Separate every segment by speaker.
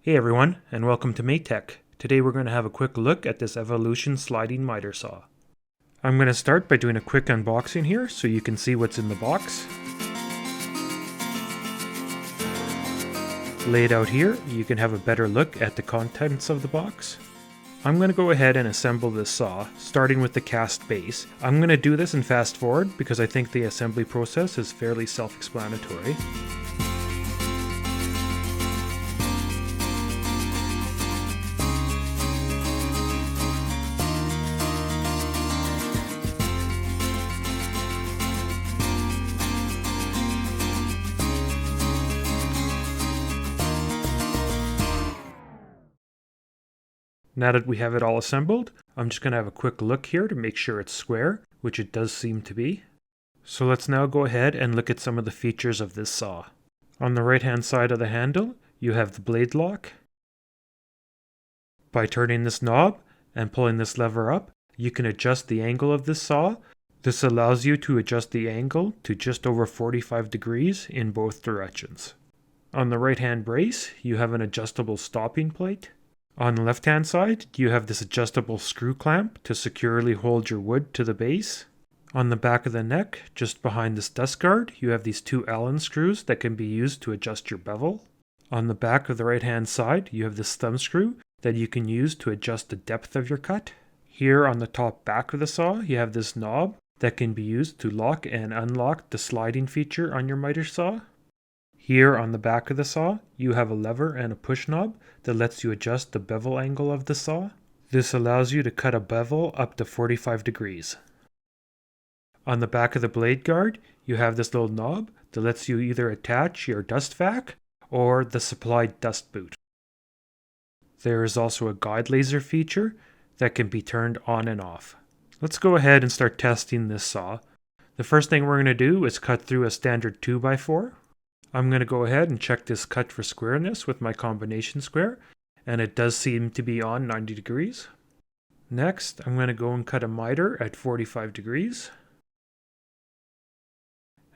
Speaker 1: Hey everyone, and welcome to Maytech. Today we're going to have a quick look at this Evolution sliding miter saw. I'm going to start by doing a quick unboxing here so you can see what's in the box. Laid out here, you can have a better look at the contents of the box. I'm going to go ahead and assemble this saw, starting with the cast base. I'm going to do this in fast forward because I think the assembly process is fairly self-explanatory. Now that we have it all assembled, I'm just going to have a quick look here to make sure it's square, which it does seem to be. So let's now go ahead and look at some of the features of this saw. On the right hand side of the handle, you have the blade lock. By turning this knob and pulling this lever up, you can adjust the angle of this saw. This allows you to adjust the angle to just over 45 degrees in both directions. On the right hand brace, you have an adjustable stopping plate. On the left hand side, you have this adjustable screw clamp to securely hold your wood to the base. On the back of the neck, just behind this dust guard, you have these two Allen screws that can be used to adjust your bevel. On the back of the right hand side, you have this thumb screw that you can use to adjust the depth of your cut. Here on the top back of the saw, you have this knob that can be used to lock and unlock the sliding feature on your miter saw. Here on the back of the saw, you have a lever and a push knob that lets you adjust the bevel angle of the saw. This allows you to cut a bevel up to 45 degrees. On the back of the blade guard, you have this little knob that lets you either attach your dust vac or the supplied dust boot. There is also a guide laser feature that can be turned on and off. Let's go ahead and start testing this saw. The first thing we're going to do is cut through a standard 2x4. I'm going to go ahead and check this cut for squareness with my combination square, and it does seem to be on 90 degrees. Next, I'm going to go and cut a miter at 45 degrees.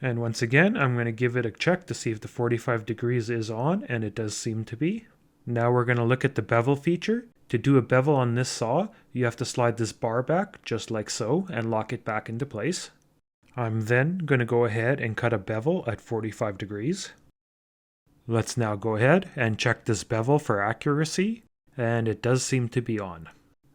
Speaker 1: And once again, I'm going to give it a check to see if the 45 degrees is on, and it does seem to be. Now we're going to look at the bevel feature. To do a bevel on this saw, you have to slide this bar back just like so and lock it back into place. I'm then going to go ahead and cut a bevel at 45 degrees. Let's now go ahead and check this bevel for accuracy, and it does seem to be on.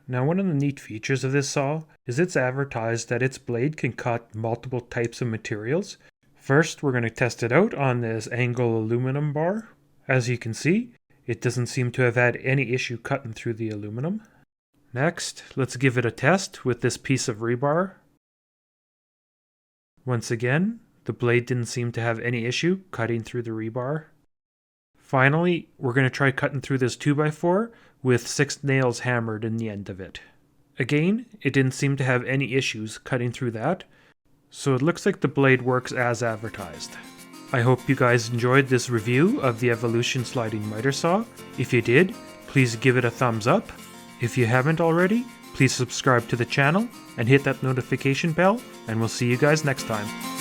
Speaker 1: Now one of the neat features of this saw is it's advertised that its blade can cut multiple types of materials. First, we're going to test it out on this angle aluminum bar. As you can see, it doesn't seem to have had any issue cutting through the aluminum. Next, let's give it a test with this piece of rebar. Once again, the blade didn't seem to have any issue cutting through the rebar. Finally, we're going to try cutting through this 2x4 with 6 nails hammered in the end of it. Again, it didn't seem to have any issues cutting through that, so it looks like the blade works as advertised. I hope you guys enjoyed this review of the Evolution sliding miter saw. If you did, please give it a thumbs up. If you haven't already, please subscribe to the channel and hit that notification bell, and we'll see you guys next time.